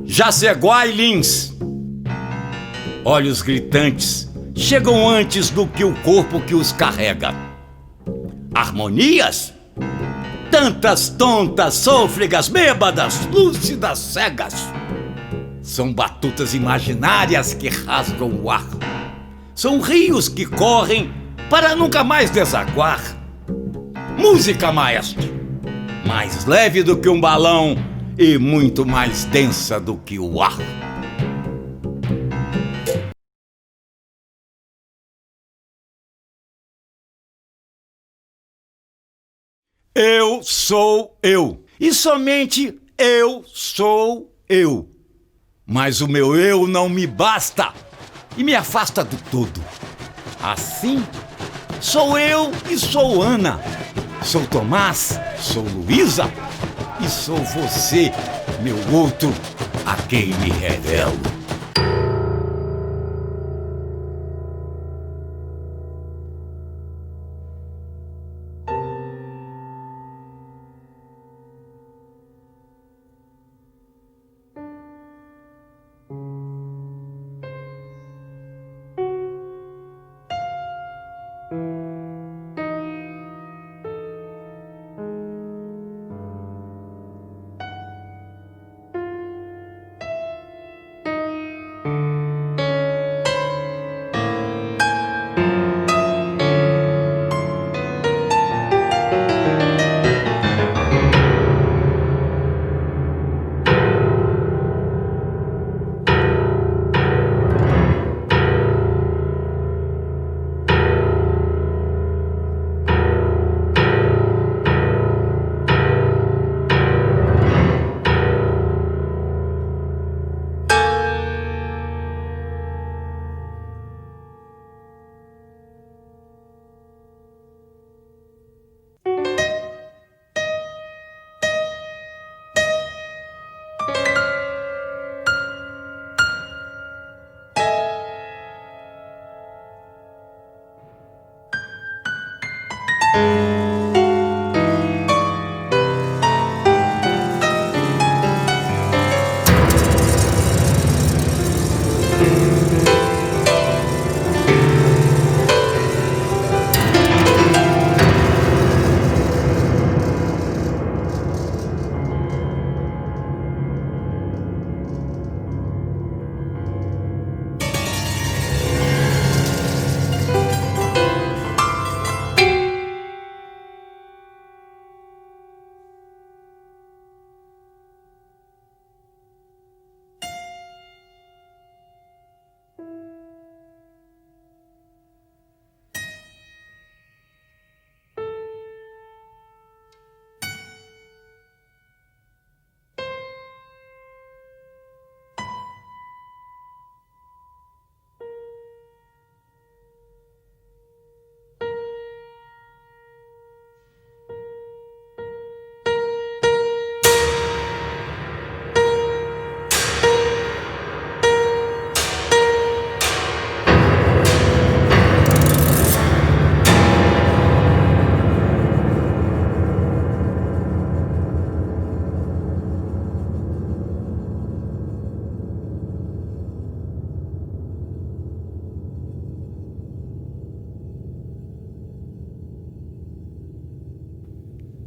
Jaceguá e Lins, olhos gritantes, chegam antes do que o corpo que os carrega. Harmonias, tantas tontas, sôfregas, bêbadas, lúcidas, cegas. São batutas imaginárias que rasgam o ar. São rios que correm para nunca mais desaguar. Música, maestro, mais leve do que um balão e muito mais densa do que o ar. Eu sou eu, e somente eu sou eu. Mas o meu eu não me basta e me afasta do todo. Assim, sou eu e sou Ana. Sou Tomás, sou Luísa e sou você, meu outro, a quem me revelo.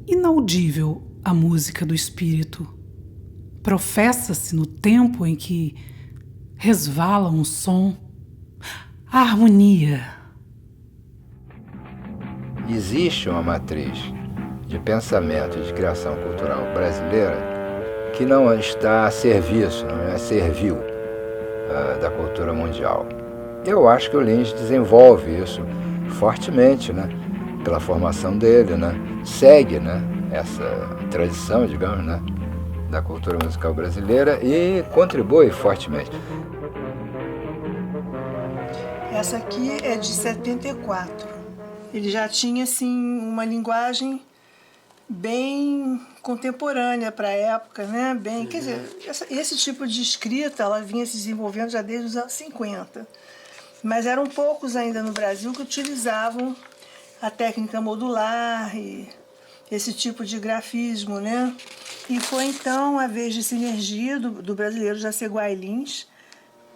Inaudível a música do espírito. Professa-se no tempo em que resvala um som. A harmonia. Existe uma matriz de pensamento e de criação cultural brasileira que não está a serviço, não é servil da cultura mundial. Eu acho que o Lins desenvolve isso fortemente, né? Pela formação dele, né? Segue, né? Essa tradição, digamos, né? Da cultura musical brasileira e contribui fortemente. Essa aqui é de 74. Ele já tinha, assim, uma linguagem bem contemporânea para a época, né? Bem, quer dizer, esse tipo de escrita ela vinha se desenvolvendo já desde os anos 50. Mas eram poucos ainda no Brasil que utilizavam a técnica modular e esse tipo de grafismo, né? E foi então a vez de sinergia do brasileiro Jaceguai Lins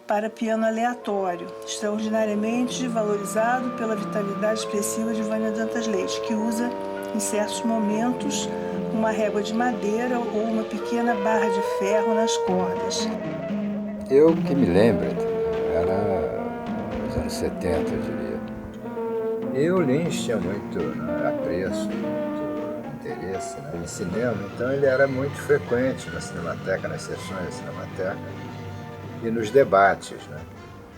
para piano aleatório, extraordinariamente valorizado pela vitalidade expressiva de Vânia Dantas Leite, que usa, em certos momentos, uma régua de madeira ou uma pequena barra de ferro nas cordas. Eu que me lembro, era nos anos 70, eu diria. E o Lins tinha muito apreço, muito interesse em cinema, então ele era muito frequente na Cinemateca, nas sessões da Cinemateca e nos debates, né?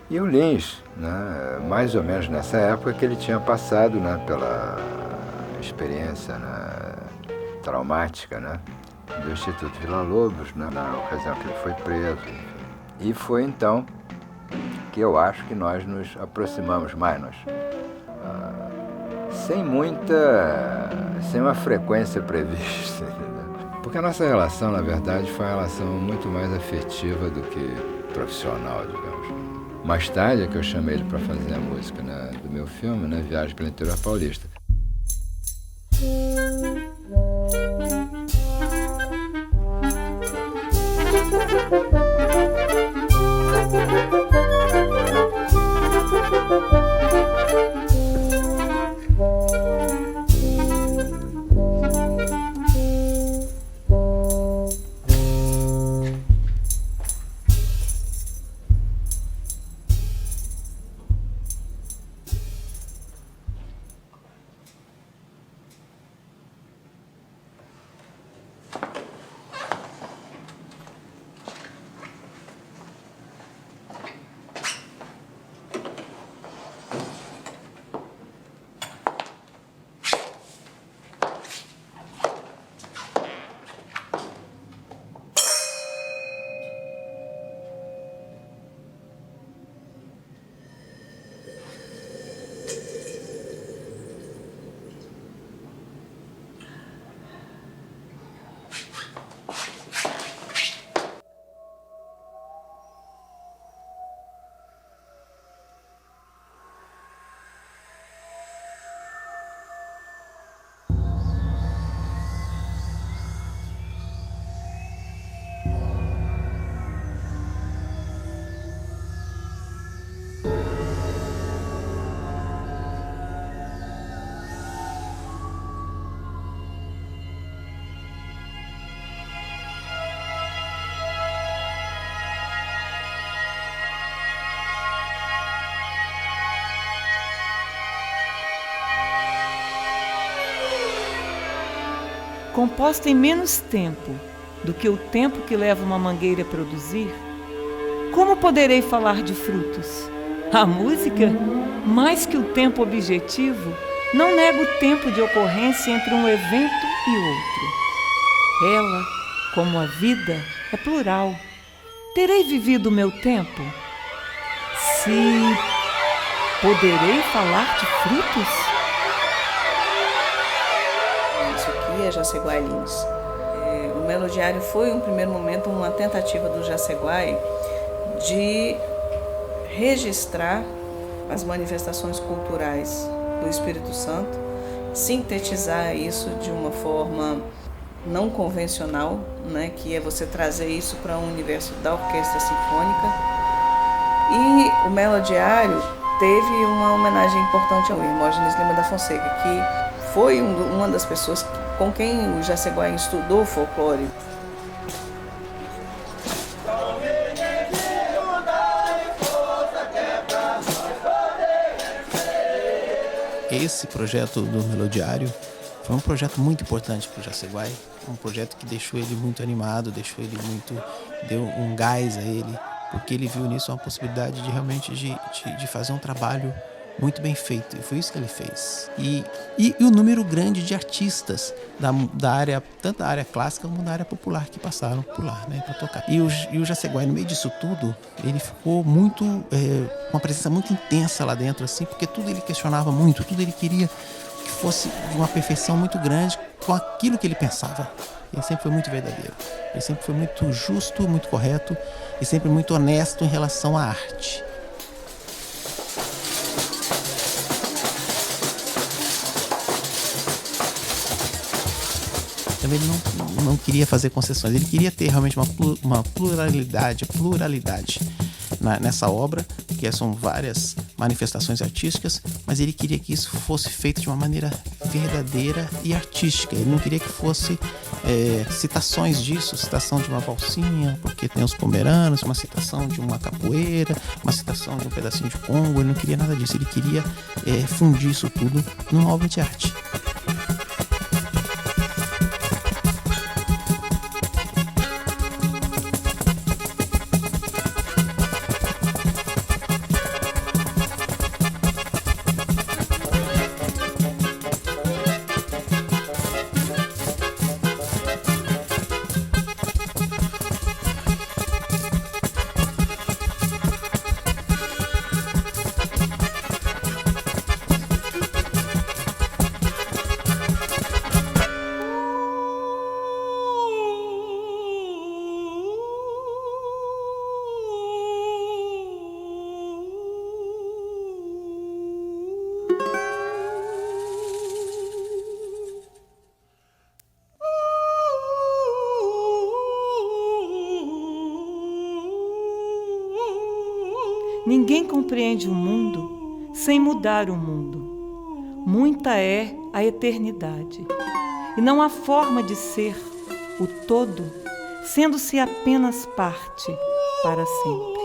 E o Lins, né, mais ou menos nessa época que ele tinha passado, né, pela experiência, né, traumática, né, do Instituto Villa-Lobos, né, na ocasião que ele foi preso. E foi então que eu acho que nós nos aproximamos mais, sem uma frequência prevista, né? Porque a nossa relação, na verdade, foi uma relação muito mais afetiva do que profissional, digamos. Mais tarde é que eu chamei ele para fazer a música, né, do meu filme, né, Viagem pelo Interior Paulista. Composta em menos tempo do que o tempo que leva uma mangueira a produzir, como poderei falar de frutos? A música, mais que o tempo objetivo, não nega o tempo de ocorrência entre um evento e outro. Ela, como a vida, é plural. Terei vivido o meu tempo? Se poderei falar de frutos? É Jaceguai Lins. O Melodiário foi, em um primeiro momento, uma tentativa do Jaceguai de registrar as manifestações culturais do Espírito Santo, sintetizar isso de uma forma não convencional, né, que é você trazer isso para um universo da orquestra sinfônica. E o Melodiário teve uma homenagem importante ao Hermógenes Lima da Fonseca, que foi uma das pessoas com quem o Jaceguai estudou folclore. Esse projeto do Melodiário foi um projeto muito importante para o Jaceguai, um projeto que deixou ele muito animado, deu um gás a ele, porque ele viu nisso uma possibilidade de realmente de fazer um trabalho muito bem feito, e foi isso que ele fez. E o número grande de artistas da área, tanto da área clássica como da área popular, que passaram por lá, né, para tocar. E o Jaceguai, no meio disso tudo, ele ficou muito, uma presença muito intensa lá dentro, assim, porque tudo ele questionava muito, tudo ele queria que fosse de uma perfeição muito grande com aquilo que ele pensava. Ele sempre foi muito verdadeiro, ele sempre foi muito justo, muito correto e sempre muito honesto em relação à arte. Também ele não queria fazer concessões, ele queria ter realmente uma pluralidade nessa obra, que são várias manifestações artísticas, mas ele queria que isso fosse feito de uma maneira verdadeira e artística. Ele não queria que fosse citações disso, citação de uma valsinha, porque tem os pomeranos, uma citação de uma capoeira, uma citação de um pedacinho de Congo. Ele não queria nada disso, ele queria fundir isso tudo numa obra de arte. Ninguém compreende o mundo sem mudar o mundo. Muita é a eternidade. E não há forma de ser o todo, sendo-se apenas parte para sempre.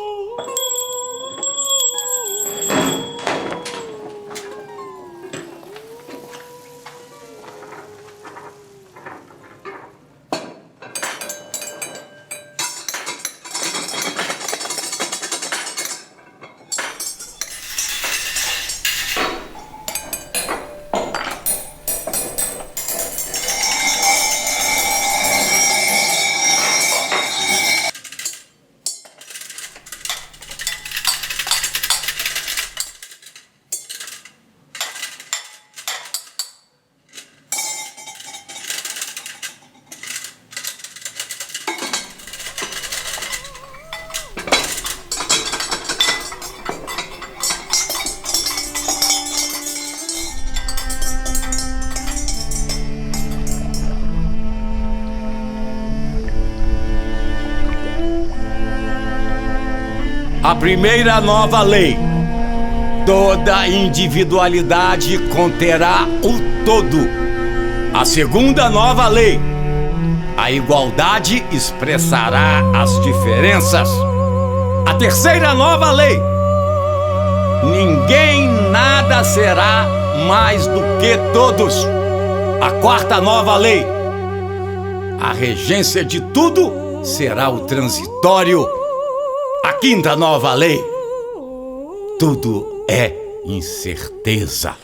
A primeira nova lei: toda individualidade conterá o todo. A segunda nova lei: a igualdade expressará as diferenças. A terceira nova lei: ninguém nada será mais do que todos. A quarta nova lei: a regência de tudo será o transitório. A quinta nova lei: tudo é incerteza.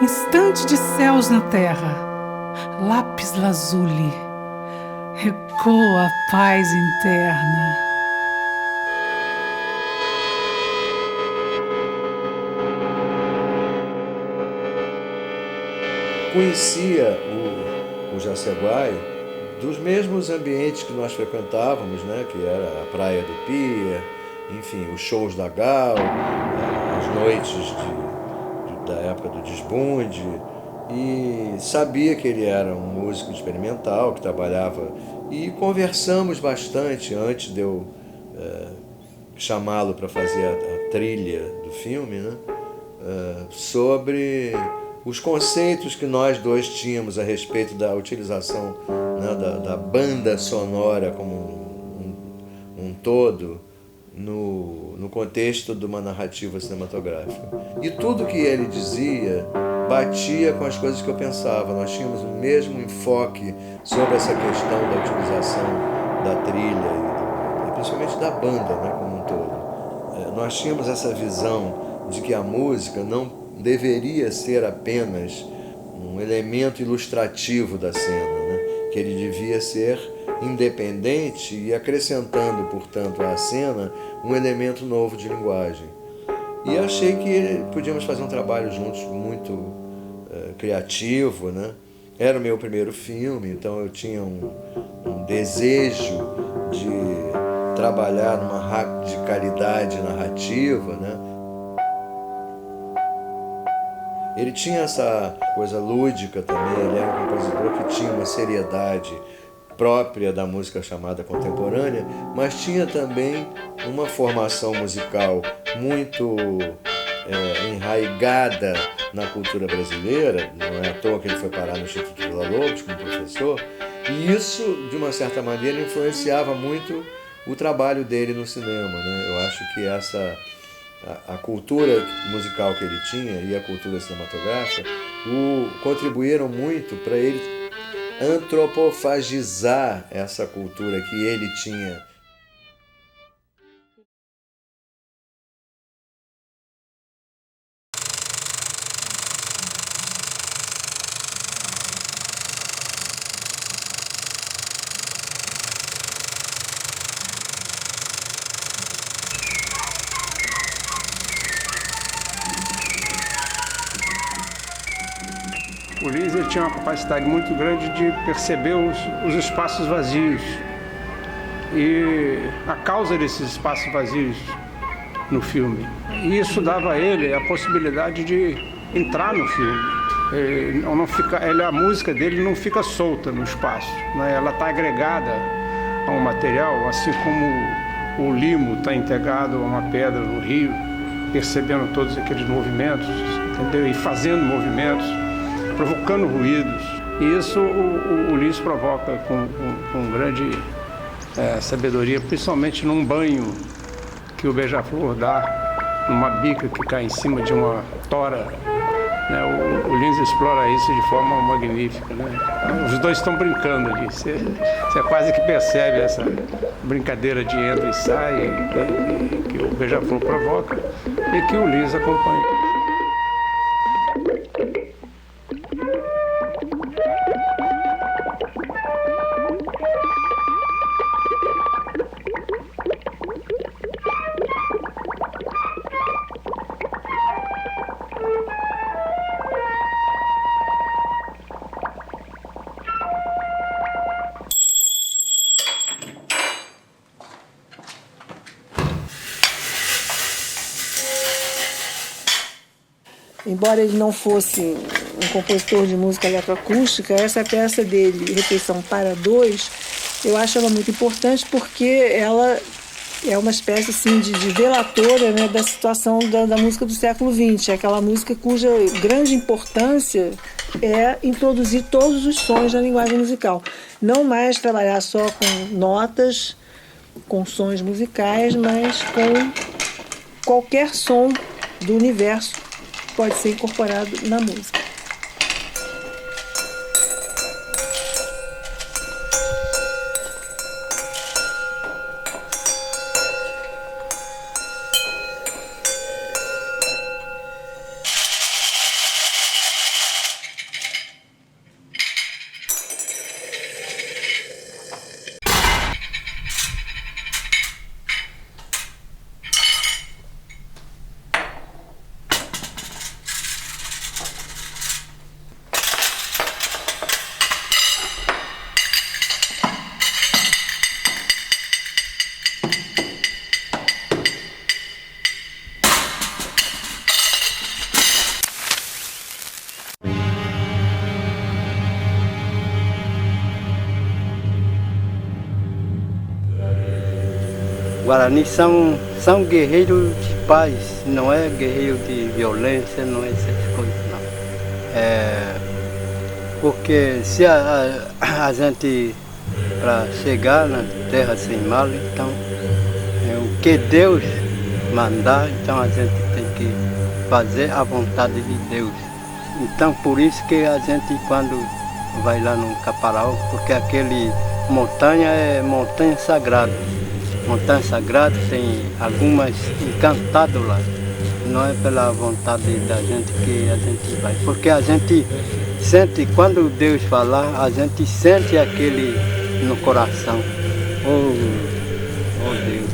instante de céus na terra, lápis lazuli, ecoa a paz interna. Conhecia o Jaceguai dos mesmos ambientes que nós frequentávamos, né? Que era a Praia do Pia, enfim, os shows da Gal, as noites da época do Desbunde, e sabia que ele era um músico experimental, que trabalhava, e conversamos bastante antes de eu chamá-lo para fazer a trilha do filme, né? Sobre os conceitos que nós dois tínhamos a respeito da utilização, né, da banda sonora como um todo no contexto de uma narrativa cinematográfica. E tudo que ele dizia batia com as coisas que eu pensava. Nós tínhamos o mesmo enfoque sobre essa questão da utilização da trilha, e principalmente da banda, né, como um todo. Nós tínhamos essa visão de que a música não deveria ser apenas um elemento ilustrativo da cena, né? Que ele devia ser independente e acrescentando, portanto, à cena um elemento novo de linguagem. E achei que podíamos fazer um trabalho juntos muito criativo, né? Era o meu primeiro filme, então eu tinha um desejo de trabalhar numa radicalidade narrativa, né? Ele tinha essa coisa lúdica também, ele era um compositor que tinha uma seriedade própria da música chamada contemporânea, mas tinha também uma formação musical muito enraigada na cultura brasileira, não é à toa que ele foi parar no Instituto Villa-Lobos como professor, e isso, de uma certa maneira, influenciava muito o trabalho dele no cinema, né? Eu acho que a cultura musical que ele tinha e a cultura cinematográfica contribuíram muito para ele antropofagizar essa cultura que ele tinha. O Ulisses ele tinha uma capacidade muito grande de perceber os espaços vazios e a causa desses espaços vazios no filme. E isso dava a ele a possibilidade de entrar no filme. A música dele não fica solta no espaço, né? Ela está agregada a um material, assim como o limo está integrado a uma pedra no rio, percebendo todos aqueles movimentos, entendeu? E fazendo movimentos, provocando ruídos. E isso o Ulisses provoca com grande sabedoria, principalmente num banho que o Beija-Flor dá numa bica que cai em cima de uma tora, né? O Ulisses explora isso de forma magnífica, né? Os dois estão brincando ali, você quase que percebe essa brincadeira de entra e sai que o Beija-Flor provoca e que o Ulisses acompanha. Embora ele não fosse um compositor de música eletroacústica, essa peça dele, Refeição para Dois, eu acho ela muito importante porque ela é uma espécie assim, de delatora, né, da situação da música do século XX, aquela música cuja grande importância é introduzir todos os sons na linguagem musical. Não mais trabalhar só com notas, com sons musicais, mas com qualquer som do universo pode ser incorporado na música. Guarani são guerreiros de paz, não é guerreiro de violência, não é essas coisas não. Porque se a gente, para chegar na terra sem mal, então o que Deus mandar, então a gente tem que fazer a vontade de Deus. Então por isso que a gente quando vai lá no Caparaó, porque aquele montanha é montanha sagrada. Montanha sagrada tem algumas encantadas lá. Não é pela vontade da gente que a gente vai. Porque a gente sente, quando Deus falar, a gente sente aquele no coração. Oh Deus.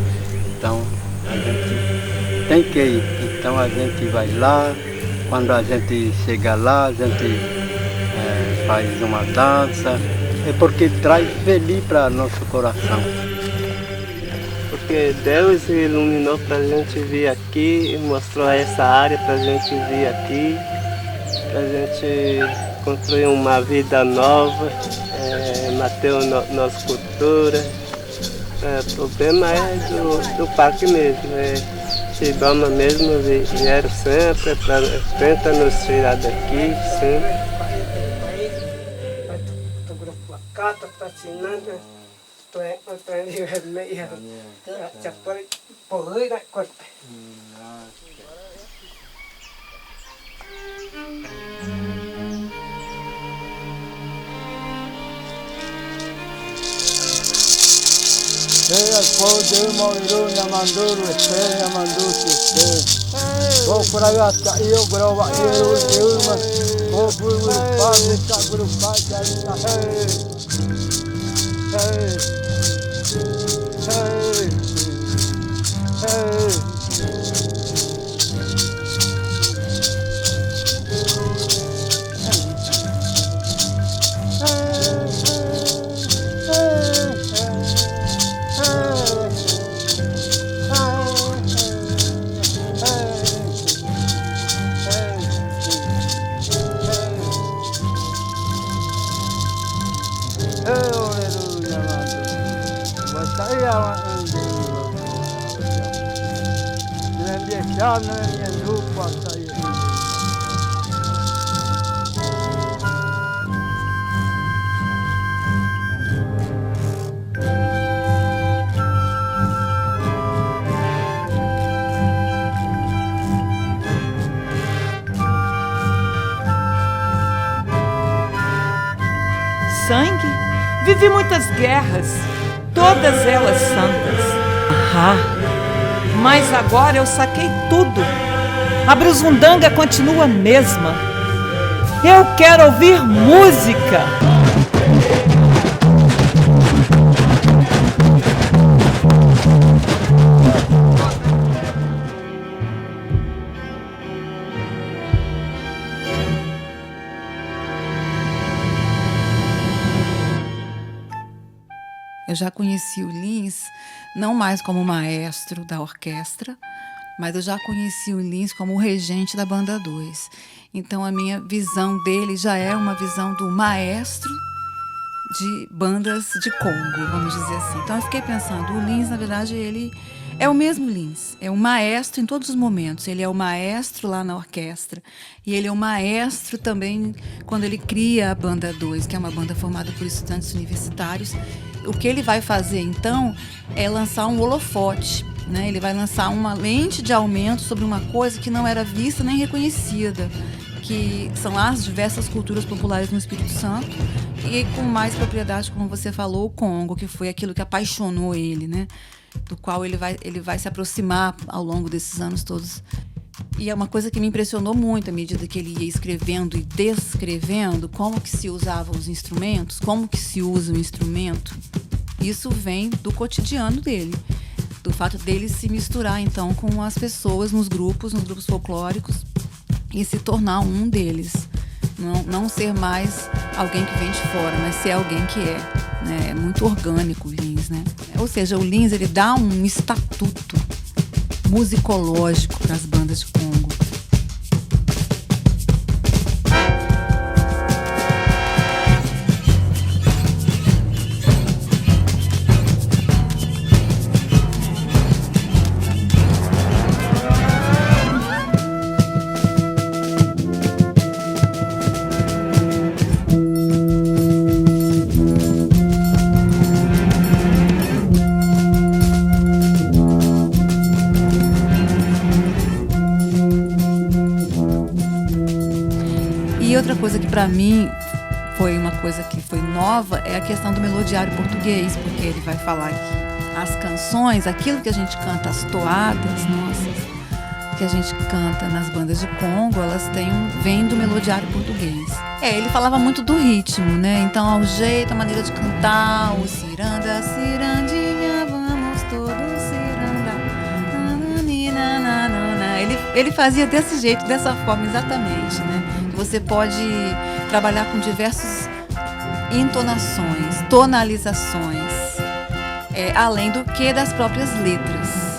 Então a gente tem que ir. Então a gente vai lá. Quando a gente chega lá, a gente faz uma dança. É porque traz feliz para nosso coração. Porque Deus iluminou para a gente vir aqui e mostrou essa área para a gente vir aqui, para a gente construir uma vida nova, manter nossa cultura. O problema é do parque mesmo. Ibama mesmo vieram sempre para tentar nos tirar daqui, sempre. Sangue? Vivi muitas guerras, todas elas santas. Mas agora eu saquei tudo. A Brusundanga continua a mesma. Eu quero ouvir música. Eu já conheci o Lins, não mais como maestro da orquestra, mas eu já conheci o Lins como o regente da Banda 2. Então a minha visão dele já é uma visão do maestro de bandas de Congo, vamos dizer assim. Então eu fiquei pensando, o Lins, na verdade, ele é o mesmo Lins, é um maestro em todos os momentos. Ele é o maestro lá na orquestra e ele é o maestro também quando ele cria a Banda 2, que é uma banda formada por estudantes universitários. O que ele vai fazer, então, é lançar um holofote, né? Ele vai lançar uma lente de aumento sobre uma coisa que não era vista nem reconhecida, que são as diversas culturas populares no Espírito Santo, e com mais propriedade, como você falou, o Congo, que foi aquilo que apaixonou ele, né? Do qual ele vai se aproximar ao longo desses anos todos. E é uma coisa que me impressionou muito à medida que ele ia escrevendo e descrevendo como que se usavam os instrumentos, como que se usa o instrumento. Isso vem do cotidiano dele, do fato dele se misturar então com as pessoas nos grupos folclóricos e se tornar um deles. Não ser mais alguém que vem de fora, mas ser alguém que é, né? É muito orgânico o Lins, né? Ou seja, o Lins, ele dá um estatuto musicológico para as bandas de Congo. E outra coisa que para mim foi uma coisa que foi nova é a questão do melodiário português, porque ele vai falar que as canções, aquilo que a gente canta, as toadas nossas, que a gente canta nas bandas de Congo, elas vêm do melodiário português. Ele falava muito do ritmo, né? Então, o jeito, a maneira de cantar, o ciranda, cirandinha, vamos todos ciranda, ele fazia desse jeito, dessa forma, exatamente, né? Você pode trabalhar com diversas entonações, tonalizações, além do que das próprias letras.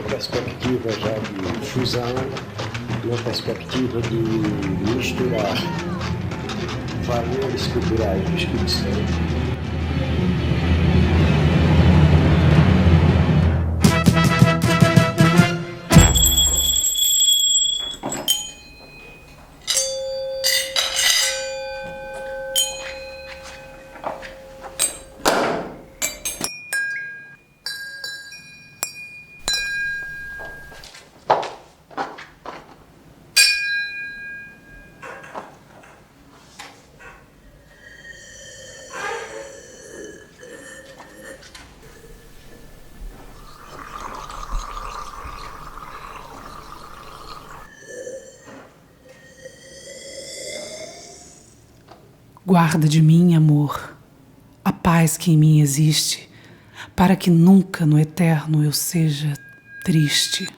Perspectiva já de fusão, uma perspectiva de misturar valores culturais do Espírito Santo. Guarda de mim, amor, a paz que em mim existe, para que nunca no eterno eu seja triste.